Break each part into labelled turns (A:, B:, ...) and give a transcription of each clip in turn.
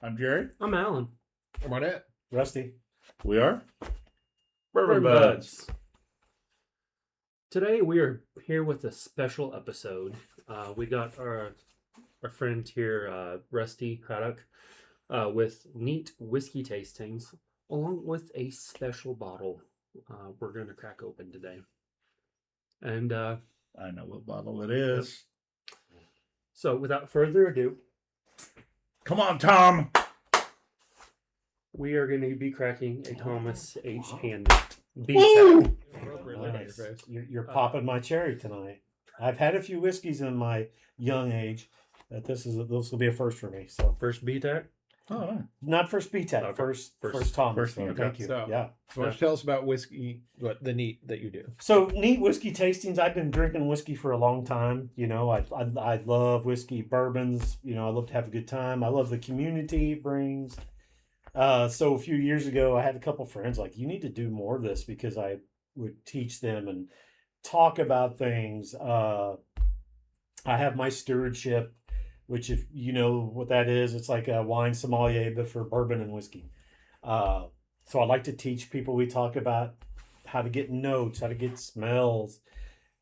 A: I'm Jerry.
B: I'm Alan.
C: I'm on it.
D: Rusty.
A: We are
B: Bourbon Buds. Today we are here with a special episode. We got our friend here, Rusty Haddock, with neat whiskey tastings, along with a special bottle we're going to crack open today. And
A: I know what bottle it is.
B: So without further ado,
A: Come on, Tom.
B: we are going to be cracking a Thomas H. Handy
A: Woo!
B: BTAC.
D: Nice. You're popping my cherry tonight. I've had a few whiskeys in my young age. That this will be a first for me. So
B: First BTAC?
A: Oh, nice.
D: not first BTAC,
B: Okay.
D: first Thomas.
A: First
D: So
A: one.
D: thank you.
C: So-
D: Yeah.
C: So why don't you tell us about whiskey, what the neat that you do?
D: So neat whiskey tastings. I've been drinking whiskey for a long time. You know, I love whiskey, bourbons. You know, I love to have a good time. I love the community it brings. So a few years ago, I had a couple friends like, you need to do more of this, because I would teach them and talk about things. I have my stewardship, which, if you know what that is, it's like a wine sommelier, but for bourbon and whiskey. So I like to teach people. We talk about how to get notes, how to get smells,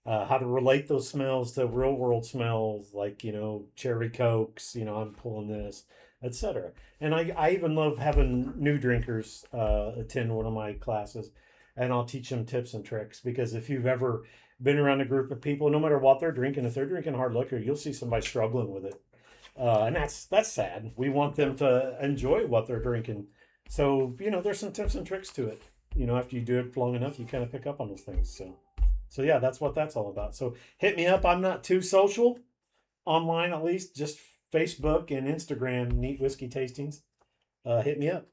D: how to relate those smells to real world smells, like, you know, cherry cokes, you know, I'm pulling this, etc. And I even love having new drinkers attend one of my classes, and I'll teach them tips and tricks, because if you've ever been around a group of people, no matter what they're drinking, if they're drinking hard liquor, you'll see somebody struggling with it. And that's sad. We want them to enjoy what they're drinking. So, you know, there's some tips and tricks to it. You know, after you do it long enough, you kind of pick up on those things. So yeah, that's what that's all about. So hit me up. I'm not too social online, at least just Facebook and Instagram, Neat Whiskey Tastings. Hit me up.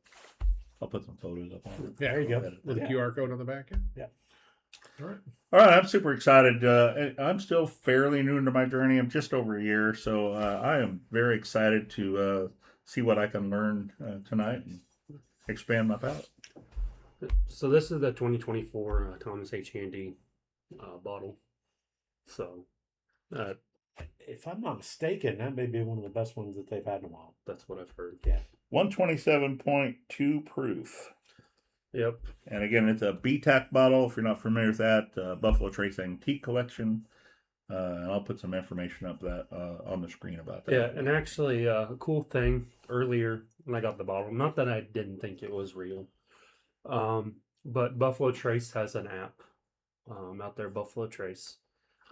A: I'll put some photos up on it.
C: Yeah,
D: There you go.
C: With a QR code on the back end?
D: Yeah.
C: All right.
A: All right, I'm super excited. I'm still fairly new into my journey. I'm just over a year, so I am very excited to see what I can learn tonight and expand my palate.
B: So this is the 2024 Thomas H. Handy bottle. So
D: If I'm not mistaken, that may be one of the best ones that they've had in a while.
B: that's what I've heard.
D: Yeah.
A: 127.2 proof.
B: Yep.
A: And again, it's a BTAC bottle. If you're not familiar with that, Buffalo Trace Antique Collection. And I'll put some information up that on the screen about that.
B: Yeah, and actually, a cool thing earlier when I got the bottle, not that I didn't think it was real, but Buffalo Trace has an app out there, Buffalo Trace,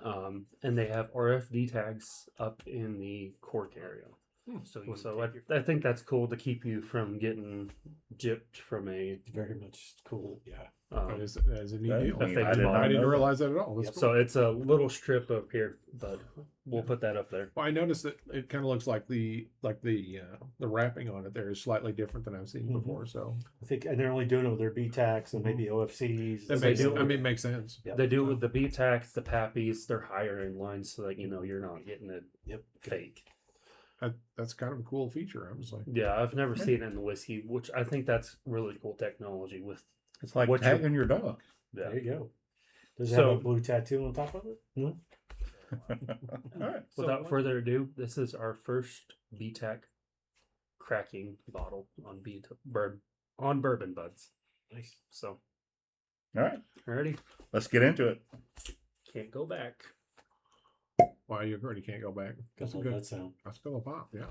B: and they have RFD tags up in the cork area. So I think that's cool to keep you from getting gypped from a.
D: Very much cool. Yeah.
C: That is a neat
A: That is
C: deal.
A: neat.
B: I
A: I did not
C: I didn't
A: know that.
C: realize that at all. That's
D: Yep.
C: cool.
B: So it's a little strip up here, but we'll put that up there.
C: Well, I noticed that it kind of looks like the wrapping on it there is slightly different than I've seen
D: Mhm.
C: before. So
D: I think, and they're only doing it with their BTACs and maybe OFCs.
C: that
B: They
C: makes
B: do-
C: I mean, it makes sense.
D: Yep.
B: They do with the BTACs, the Pappies, they're higher in lines so that you know you're not getting it
D: Yep.
B: fake.
C: That's kind of a cool feature. I was like,
B: Yeah, I've never seen it in the whiskey, which I think that's really cool technology with.
A: It's like
B: What you-
A: tagging your dog.
D: There you go. Does it
B: So-
D: have a blue tattoo on top of it? No.
A: All right.
B: Without further ado, this is our first BTAC cracking bottle on Bourbon Buds.
D: Nice.
B: So,
A: All right.
B: already
A: Let's get into it.
B: can't go back.
C: wow, you already can't go back. That's
D: I
C: a
D: love
C: good.
D: that sound.
C: That's still a pop. Yeah.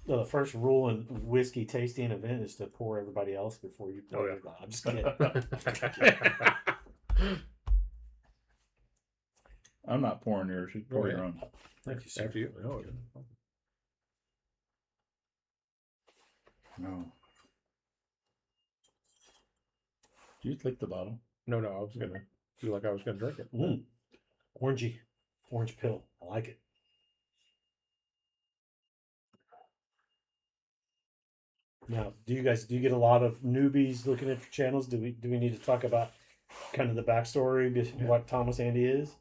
D: No, the first rule in whiskey tasting event is to pour everybody else before you pour
B: Oh, yeah.
D: your glass. I'm just kidding.
A: I'm not pouring yours. You pour
C: Go
A: your
C: ahead.
A: own.
D: Thank you, sir.
C: After you. Oh, yeah.
A: No. Do you lick the bottle?
C: No, I was gonna feel like I was gonna drink it.
D: Orangey. Orange pill. I like it. Now, do you get a lot of newbies looking at your channels? Do we need to talk about kind of the backstory, what Thomas Handy is?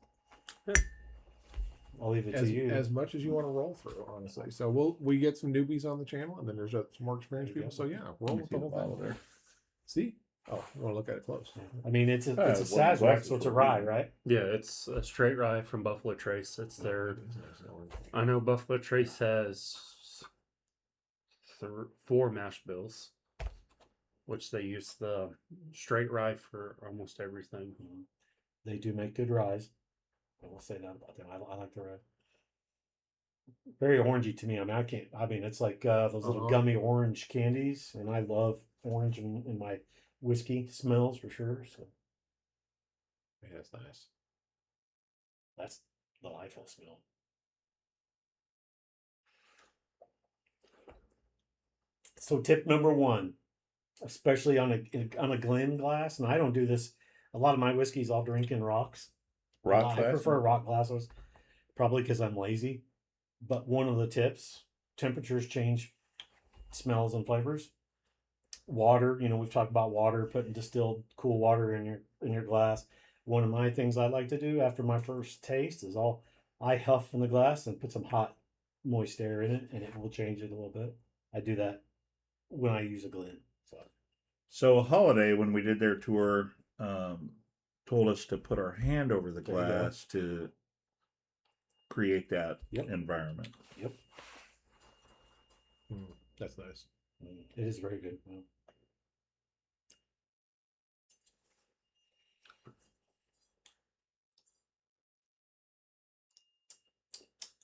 D: I'll leave it to you.
C: As much as you want to roll through, honestly. So we get some newbies on the channel, and then there's some more experienced
D: There you
C: people.
D: go.
C: So yeah, roll with the whole
A: bottle
C: thing.
A: there.
C: See, Oh, I want to look at it close.
D: I mean, it's a
A: wasn't
D: Sazerac,
A: glasses
D: so it's a
A: for
D: rye,
A: reading.
D: right?
B: Yeah, it's a straight rye from Buffalo Trace. It's their. I know Buffalo Trace has 4 mash bills, which they use the straight rye for almost everything.
D: They do make good ryes. I will say that about them. I like the rye. Very orangey to me. I mean, I can't. I mean, it's like those little gummy orange candies, and I love orange in my whiskey smells for sure. So
C: Yeah, that's nice.
D: that's delightful smell. So tip number 1, especially on a Glen glass, and I don't do this. A lot of my whiskeys I'll drink in rocks.
A: Rock
D: I
A: glass?
D: prefer rock glasses, probably because I'm lazy. But one of the tips: temperatures change smells and flavors. Water, we've talked about water, putting distilled cool water in your glass. One of my things I like to do after my first taste is I huff in the glass and put some hot, moist air in it, and it will change it a little bit. I do that when I use a Glen.
A: So Holiday, when we did their tour, told us to put our hand over the
D: There you go.
A: glass to create that
D: Yep.
A: environment.
D: Yep,
C: That's nice.
D: it is very good. Well,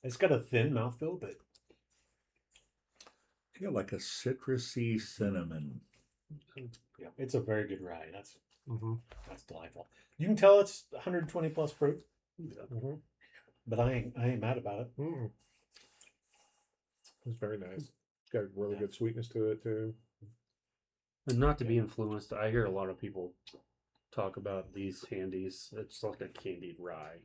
D: it's got a thin mouthfeel, but
A: Yeah, like a citrusy cinnamon.
D: yeah, it's a very good rye. That's
C: Mm-hmm.
D: delightful. You can tell it's 120 plus proof,
C: Mm-hmm.
D: but I ain't mad about it.
C: Mm. It's very nice. It's got really good sweetness to it too.
B: And not to be influenced, I hear a lot of people talk about these handies. It's like a candied rye.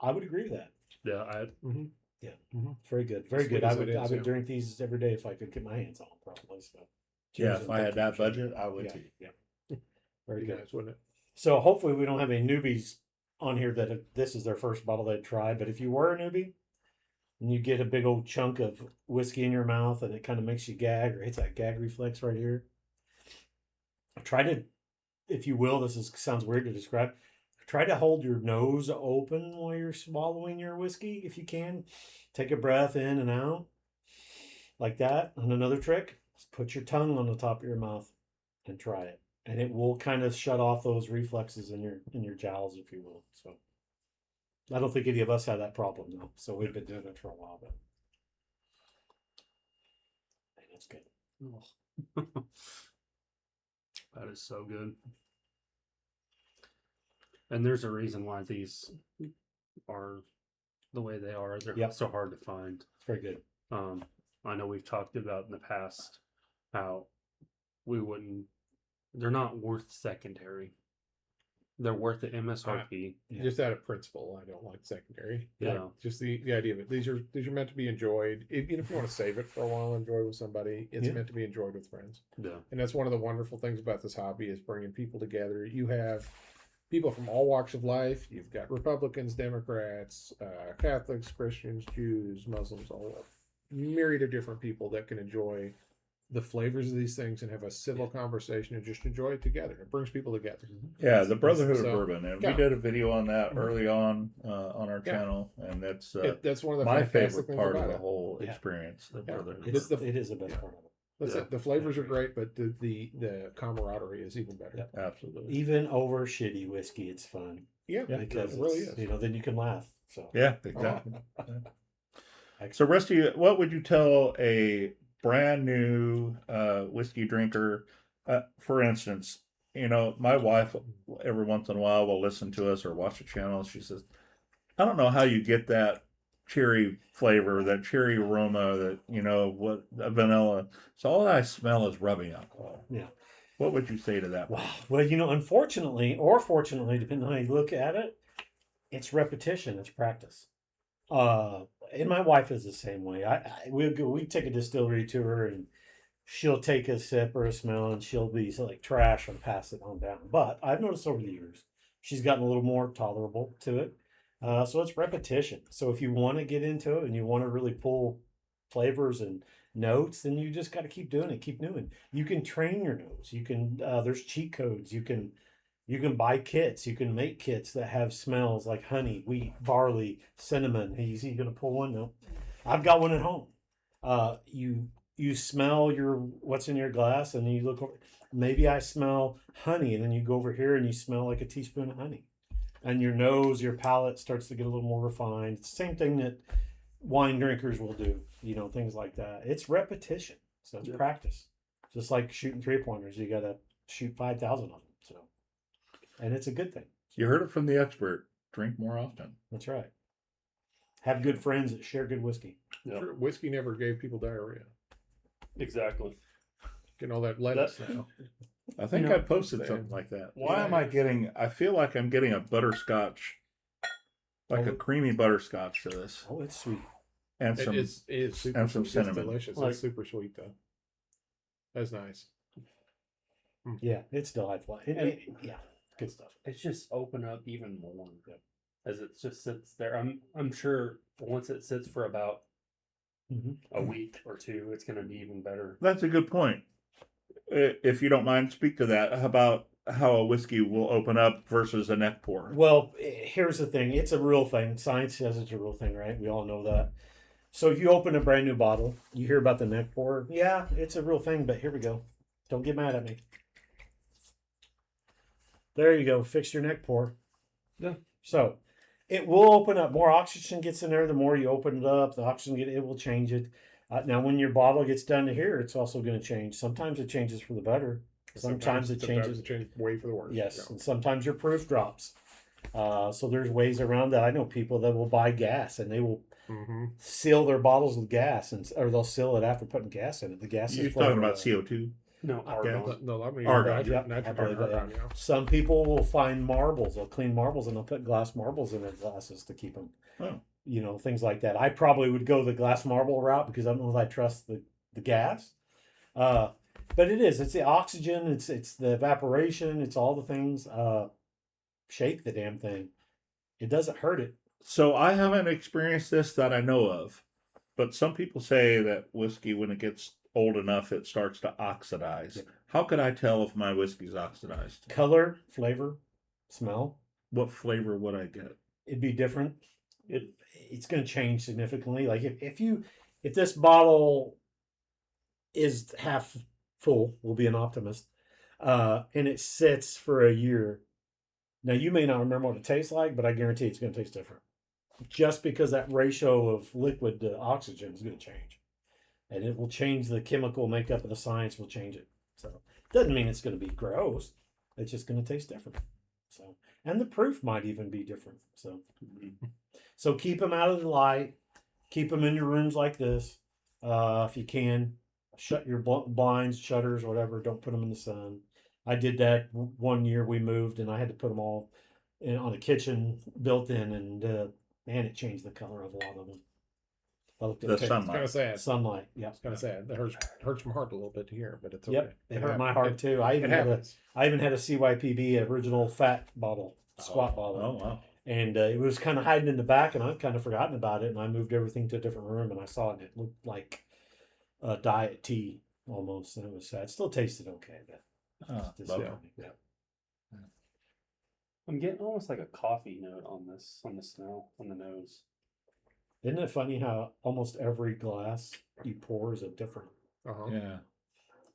D: I would agree with that.
B: Yeah, I
C: Mm-hmm.
D: It's very good, very
C: Sweet
D: good.
C: as
D: I would
C: it is,
D: I would
C: yeah.
D: drink these every day if I could get my hands on them, probably. So
A: Yeah,
D: cheers
A: if
D: and
A: I
D: thank
A: had
D: you
A: that
D: for sharing.
A: budget, I would
D: Yeah,
A: too.
D: yeah, very
C: Be
D: good.
C: nice, wouldn't it?
D: So hopefully we don't have any newbies on here that this is their first bottle they try. But if you were a newbie and you get a big old chunk of whiskey in your mouth and it kind of makes you gag or hits that gag reflex right here, try to, if you will, sounds weird to describe. Try to hold your nose open while you're swallowing your whiskey if you can. Take a breath in and out like that. And another trick is put your tongue on the top of your mouth and try it. And it will kind of shut off those reflexes in your jowls, if you will. So I don't think any of us have that problem though. So we've been doing it for a while, but man, that's good.
B: that is so good. And there's a reason why these are the way they are. They're
D: Yep.
B: so hard to find.
D: It's very good.
B: I know we've talked about in the past how they're not worth secondary. They're worth the MSRP.
D: Yeah.
C: Just out of principle, I don't like secondary.
B: Yeah.
C: Like, just the idea of it. These are meant to be enjoyed. Even if you want to save it for a while, enjoy with somebody. It's
D: Yeah.
C: meant to be enjoyed with friends.
B: Yeah.
C: And that's one of the wonderful things about this hobby is bringing people together. You have people from all walks of life. You've got Republicans, Democrats, Catholics, Christians, Jews, Muslims, all myriad of different people that can enjoy the flavors of these things and have a civil conversation and just enjoy it together. It brings people together.
A: Yeah, the Brotherhood
C: So,
A: of Bourbon, and
C: yeah.
A: we did a video on that
C: Mhm.
A: early on our
C: Yeah.
A: channel, and that's
C: That's one of the
A: my
C: fantastic
A: favorite
C: things
A: part of
C: about
A: the
C: it.
A: whole
D: Yeah.
A: experience. The
C: Yeah.
A: Brotherhood.
C: It's the-
D: It is the best
C: yeah.
D: part of it.
C: That's
B: Yeah.
C: it. The flavors are great, but the camaraderie is even better.
D: Yep.
A: Absolutely.
D: Even over shitty whiskey, it's fun
C: Yeah,
D: because
C: it really
D: it's,
C: is.
D: then you can laugh. So
A: Yeah, exactly.
D: Excellent.
A: So, Rusty, what would you tell a brand new whiskey drinker? For instance, my wife every once in a while will listen to us or watch the channel. She says, "I don't know how you get that cherry flavor, that cherry aroma, that vanilla. So all I smell is rubbing alcohol."
D: Yeah.
A: What would you say to that?
D: Wow. Well, unfortunately or fortunately, depending on how you look at it, it's repetition, it's practice. And my wife is the same way. We take a distillery tour and she'll take a sip or a smell and she'll be like trash and pass it on down. But I've noticed over the years she's gotten a little more tolerable to it. So it's repetition. So if you want to get into it and you want to really pull flavors and notes, then you just got to keep doing it, keep doing. You can train your nose. You can there's cheat codes. You can buy kits. You can make kits that have smells like honey, wheat, barley, cinnamon. Hey, you gonna pull one? No, I've got one at home. You smell what's in your glass, and then you look over. Maybe I smell honey, and then you go over here and you smell like a teaspoon of honey, and your nose, your palate starts to get a little more refined. It's the same thing that wine drinkers will do, things like that. It's repetition, so it's practice. Just like shooting 3-pointers, you got to shoot 5,000 of them. So, and it's a good thing.
A: You heard it from the expert. Drink more often.
D: That's right. Have good friends that share good whiskey.
B: Yep.
C: Whiskey never gave people diarrhea.
B: Exactly.
C: Getting all that lettuce now.
A: I think I posted something like that. Why am I getting? I feel like I'm getting a butterscotch, like a creamy butterscotch to this,
D: Oh, it's sweet.
A: and
C: It
A: some.
C: is super
A: and some
C: sweet.
A: cinnamon.
C: It's delicious.
B: Like-
C: It's super sweet though. That's nice.
D: Yeah, it's delightful. Yeah, good stuff.
B: It's just open up even more as it just sits there. I'm sure once it sits for about a week or two, it's going to be even better.
A: That's a good point. If you don't mind, speak to that. How about how a whiskey will open up versus a neck pour?
D: Well, here's the thing. It's a real thing. Science says it's a real thing, right? We all know that. So if you open a brand new bottle, you hear about the neck pour. Yeah, it's a real thing, but here we go. Don't get mad at me. There you go. Fix your neck pour.
B: Yeah.
D: So it will open up. More oxygen gets in there. The more you open it up, the oxygen it will change it. Now, when your bottle gets down to here, it's also going to change. Sometimes it changes for the better. Sometimes it changes.
C: It changes way for the worse.
D: Yes,
C: Yeah.
D: and sometimes your proof drops. So there's ways around that. I know people that will buy gas and they will
C: Mm-hmm.
D: seal their bottles with gas, or they'll seal it after putting gas in it. The gas
A: You're
D: is
A: talking
D: flavor.
A: about CO2.
B: No, argon.
C: No, I mean
A: Argon,
D: yeah,
C: nitrogen,
D: I believe that,
C: argon, yeah.
D: Some people will find marbles. They'll clean marbles and they'll put glass marbles in their glasses to keep them.
A: Oh.
D: Things like that. I probably would go the glass marble route because I don't know if I trust the gas. But it's the oxygen, it's the evaporation, it's all the things. Shake the damn thing. It doesn't hurt it.
A: So I haven't experienced this that I know of, but some people say that whiskey, when it gets old enough, it starts to oxidize.
D: Yep.
A: How could I tell if my whiskey's oxidized?
D: Color, flavor, smell.
A: What flavor would I get?
D: It'd be different. It's going to change significantly. Like if this bottle is half full, we'll be an optimist, and it sits for a year. Now you may not remember what it tastes like, but I guarantee it's going to taste different. Just because that ratio of liquid to oxygen is going to change, and it will change the chemical makeup of the science. Will change it. So it doesn't mean it's going to be gross. It's just going to taste different. So, and the proof might even be different. So keep them out of the light. Keep them in your rooms like this. If you can, shut your blinds, shutters, whatever. Don't put them in the sun. I did that one year. We moved, and I had to put them all on a kitchen built in, and man, it changed the color of a lot of them. I looked at
A: The
C: It's
A: sunlight.
C: kind of sad.
D: sunlight. Yeah,
C: It's kind of sad. That hurts my heart a little bit to hear, but it's okay.
D: yep. It hurt my heart too. I
C: It
D: even had
C: happens.
D: I even had a CYPB original fat bottle, squat bottle.
A: Oh, wow.
D: And it was kind of hiding in the back, and I'd kind of forgotten about it. And I moved everything to a different room, and I saw it, and it looked like diet tea almost. And it was sad. It still tasted okay, but it's
A: Love
D: disappointing. Yeah.
B: I'm getting almost like a coffee note on the smell, on the nose.
D: Isn't it funny how almost every glass you pour is a different?
C: Uh-huh.
A: Yeah.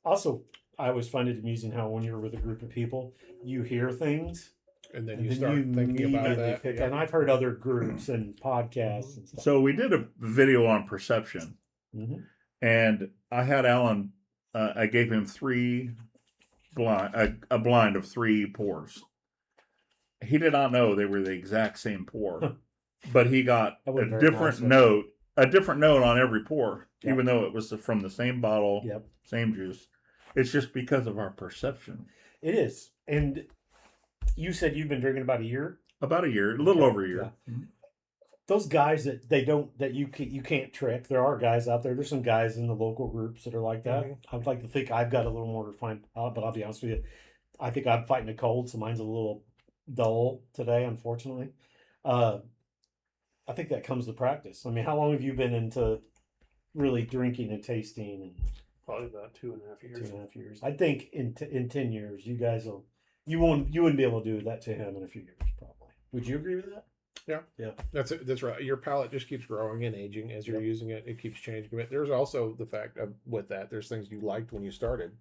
D: Also, I always find it amusing how when you're with a group of people, you hear things,
C: And then
D: and
C: you
D: then
C: start thinking about
D: immediately
C: that.
D: pick.
C: Yeah.
D: And I've heard other groups and podcasts and stuff.
A: So we did a video on perception,
D: Mhm.
A: and I had Alan. I gave him a blind of 3 pours. He did not know they were the exact same pour, but he got
D: That
A: a
D: would've very
A: different
D: nice.
A: note on every pour,
D: Yep.
A: even though it was from the same bottle,
D: Yep.
A: same juice. It's just because of our perception.
D: It is. And you said you've been drinking about a year.
A: About a year, a little over a year.
D: Yeah. Those guys that you can't trick. There are guys out there. There's some guys in the local groups that are like that.
C: Mhm.
D: I'd like to think I've got a little more refined, but I'll be honest with you. I think I'm fighting a cold, so mine's a little dull today, unfortunately. I think that comes to practice. I mean, how long have you been into really drinking and tasting and
B: Probably about 2.5 years.
D: 2.5 years. I think in 10 years, you wouldn't be able to do that to him in a few years, probably. Would you agree with that?
C: Yeah. That's right. Your palate just keeps growing and aging as you're using it. It keeps changing a bit. There's also the fact of with that, there's things you liked when you started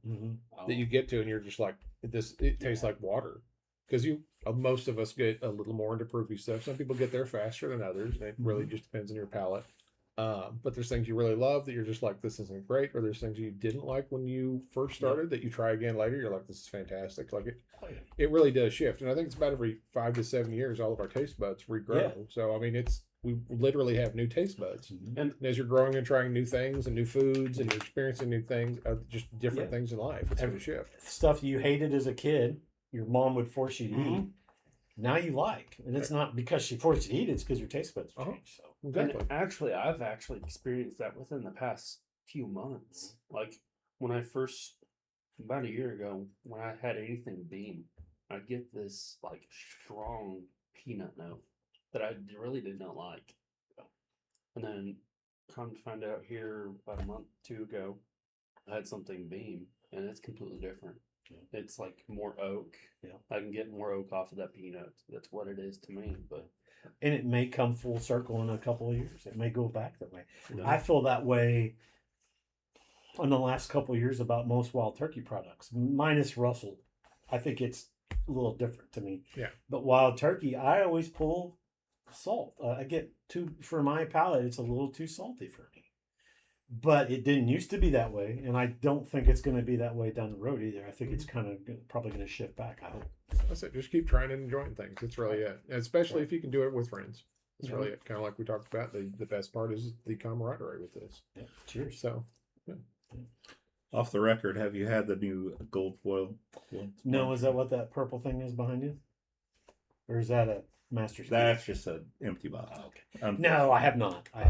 C: that you get to, and you're just like, it tastes like water. Because most of us get a little more into proofy stuff. Some people get there faster than others, and it really just depends on your palate. But there's things you really love that you're just like, this isn't great, or there's things you didn't like when you first started that you try again later. You're like, this is fantastic. Like it really does shift, and I think it's about every 5 to 7 years, all of our taste buds regrow.
D: Yeah.
C: So I mean, we literally have new taste buds,
B: And
C: and as you're growing and trying new things and new foods, and you're experiencing new things, just different things in life, it's going to shift.
D: Stuff you hated as a kid, your mom would force you to eat. Now you like, and it's not because she forced you to eat; it's because your taste buds changed. So
C: Exactly.
B: And actually, I've actually experienced that within the past few months. Like when I first, about a year ago, when I had anything bean, I'd get this like strong peanut note that I really did not like. And then come to find out here about a month, 2 ago, I had something bean, and it's completely different. It's like more oak.
D: Yeah.
B: I can get more oak off of that peanut. That's what it is to me. But
D: and it may come full circle in a couple of years. It may go back that way.
B: Yeah.
D: I feel that way in the last couple of years about most wild turkey products, minus Russell. I think it's a little different to me.
C: Yeah.
D: But wild turkey, I always pull salt. I get for my palate, it's a little too salty for me. But it didn't used to be that way, and I don't think it's going to be that way down the road either. I think it's kind of probably going to shift back. I hope.
C: That's it. Just keep trying and enjoying things. It's really it. And especially if you can do it with friends. It's really it. Kind of like we talked about. The best part is the camaraderie with this.
D: Yeah. Cheers.
C: So,
A: Off the record, have you had the new gold foil?
D: No, is that what that purple thing is behind you? Or is that a master's?
A: That's just an empty bottle.
D: Oh, okay. No, I have not.
B: I've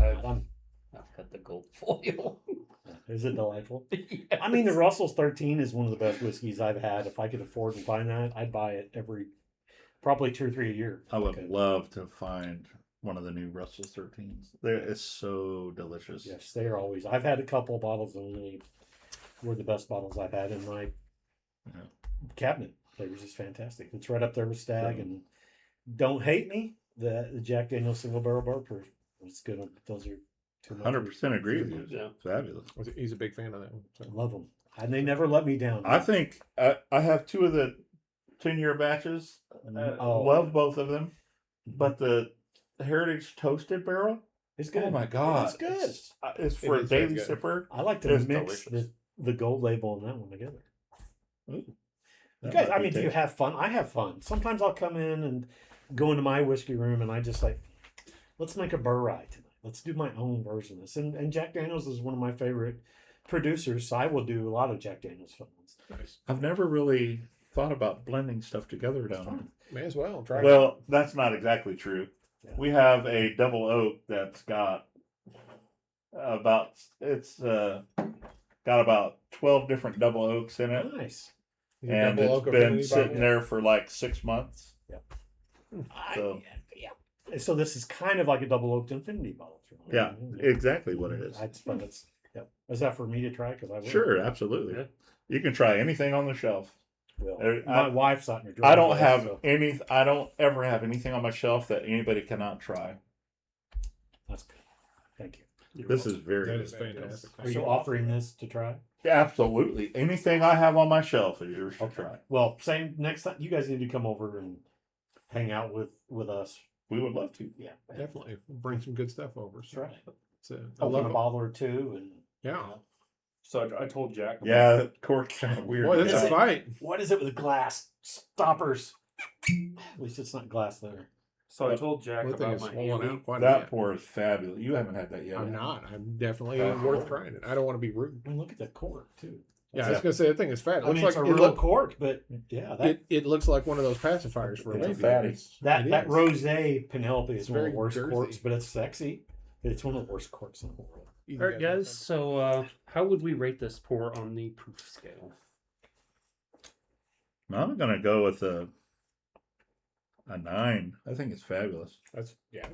B: had the gold foil.
D: Is it delightful?
B: Yes.
D: I mean, the Russell's 13 is one of the best whiskeys I've had. If I could afford to find that, I'd buy it probably 2 or 3 a year.
A: I would love to find one of the new Russell's 13s. It's so delicious.
D: Yes, they are always. I've had a couple bottles and they were the best bottles I've had in my cabinet. They were just fantastic. It's right up there with Stagg. And don't hate me, the Jack Daniel's single barrel bourbon was good. Those are
A: 100% agree with you.
B: Yeah.
A: Fabulous.
C: he's a big fan of that one. So.
D: I love them. And they never let me down.
A: I think I have 2 of the 10-year batches. Love both of them. But the Heritage Toasted Barrel,
D: it's good.
A: oh my God.
D: It's good.
A: It's for a daily sipper.
D: I like to
A: It's
D: mix
A: delicious.
D: the gold label and that one together.
A: Ooh,
D: You
A: that
D: guys,
A: might
D: I
A: be
D: mean, do you
A: tasty.
D: have fun? I have fun. Sometimes I'll come in and go into my whiskey room and I just like, let's make a burr rye tonight. Let's do my own version of this. And Jack Daniels is one of my favorite producers, so I will do a lot of Jack Daniels films.
C: Nice.
A: I've never really thought about blending stuff together down here.
C: May as well try.
A: Well, that's not exactly true.
D: Yeah.
A: We have a double oak that's got about 12 different double oaks in it,
D: Nice.
A: and
C: Double
A: it's
C: oak
A: been
C: affinity
A: sitting
C: bottle?
A: there for like 6 months. So-
D: Yeah. So this is kind of like a double oaked infinity bottle.
A: Yeah, exactly what it is.
D: That's fun. Is that for me to try? Because I will.
A: Sure, absolutely.
B: Yeah.
A: You can try anything on the shelf.
D: Will.
A: I-
D: My wife's out in her
A: I don't
D: driveway,
A: have
D: so
A: I don't ever have anything on my shelf that anybody cannot try.
D: that's good. Thank you.
A: This is very
C: That
A: good.
C: is fantastic.
D: Are you offering this to try?
A: Absolutely. Anything I have on my shelf is yours to
D: Okay.
A: try.
D: Well, same next time. You guys need to come over and hang out with us.
A: We would love to.
D: Yeah,
C: Definitely bring some good stuff over.
D: That's right.
C: So, I
D: Open
C: love
D: a
C: it.
D: bottle or two, and
C: Yeah.
B: So I told Jack.
A: Yeah, that cork's kind of weird.
C: Boy, that's
D: Is
C: a
D: it?
C: fight.
D: what is it with the glass stoppers? At least it's not glass there.
B: So I told Jack
C: That thing
B: about
C: is
B: my
C: swollen
B: handy.
C: out quite a
A: That
C: bit.
A: pour is fabulous. You haven't had that yet.
C: I'm
A: have you?
C: not. I'm definitely
A: Oh.
C: worth trying it. I don't want to be rude.
D: I mean, look at the cork too.
C: Yeah, I was gonna say that thing is fat. It
D: I
C: looks
D: mean,
C: like
D: it's a
C: it,
D: real cork, but yeah,
C: it looks like one of those pacifiers for a
A: It's a
C: baby.
A: fatty.
D: that
C: It
D: that
C: is.
D: rosé Penelope is
C: It's
D: one of
C: very
D: the worst
C: girthy.
D: corks, but it's sexy. It's one of the worst corks in the world.
C: You
B: All right,
C: guys
B: guys. So how would we rate this pour on the proof scale?
A: I'm gonna go with a 9. I think it's fabulous.
C: That's yeah.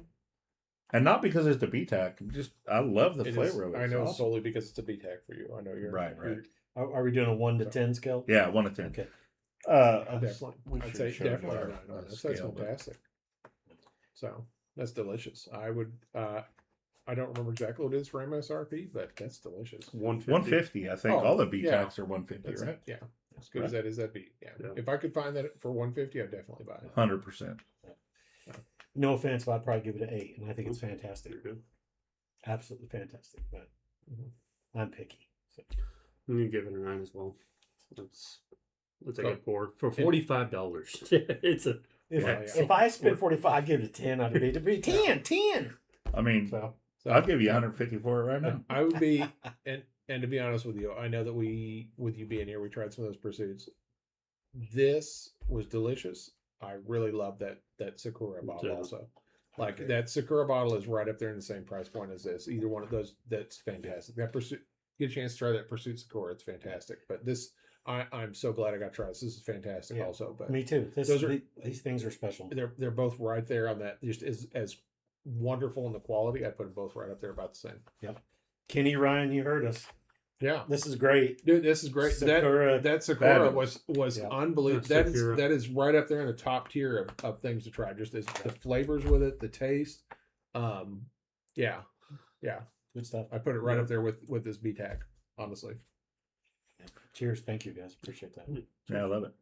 A: And not because it's the BTAC. Just I love the
C: It is-
A: flavor of it.
C: I
A: It's
C: know
A: awesome.
C: solely because it's a BTAC for you. I know you're
A: Right.
D: Are we doing a 1 to 10 scale?
A: Yeah, 1 to 10.
D: Okay.
C: Definitely.
A: we
C: I'd
A: should
C: say
A: show you
C: definitely
A: our,
C: a 9 on this.
A: scale,
C: That's
A: but-
C: fantastic. So that's delicious. I would. I don't remember exactly what it is for MSRP, but that's delicious.
B: 150.
A: 150, I think.
C: Oh,
A: All the BTACs
C: yeah.
A: are 150,
C: That's
A: right?
C: Yeah, as good as that is, that'd be yeah.
B: Yeah.
C: If I could find that for 150, I'd definitely buy it.
A: 100%.
D: No offense, but I'd probably give it an 8, and I think it's fantastic. Absolutely fantastic. But I'm picky. So.
B: I'm gonna give it a 9 as well. That's a
C: So-
B: good pour for $45. It's a
D: If I spent 45, I'd give it a 10. I'd be to be 10.
A: I mean,
D: So
A: I'll give you 150 for it right now.
C: I would be, and to be honest with you, I know that with you being here, we tried some of those pursuits. This was delicious. I really love that Sakura bottle
B: Yeah.
C: also. Like that Sakura bottle is right up there in the same price point as this. Either one of those, that's fantastic. That Pursuit, get a chance to try that Pursuit Sakura, it's fantastic. But this, I'm so glad I got to try this. This is fantastic
D: Yeah.
C: also. But
D: me too. These things are special.
C: they're both right there on that. Just as wonderful in the quality. I put them both right up there about the same.
D: Kenny Ryan, you heard us.
C: Yeah.
D: This is great.
C: Dude, this is great.
D: Sakura.
C: That Sakura
A: Fabulous.
C: was
D: Yeah.
C: unbelievable.
B: That's
C: That is
B: Sakura.
C: that is right up there in the top tier of things to try. Just as the flavors with it, the taste. Yeah.
D: Good stuff.
C: I put it right up there with this BTAC, honestly.
D: Cheers. Thank you, guys. Appreciate that.
A: Yeah, I love it.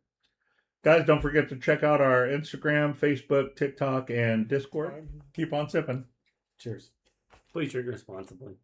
A: Guys, don't forget to check out our Instagram, Facebook, TikTok, and Discord. Keep on sipping.
D: Cheers.
B: please drink responsibly.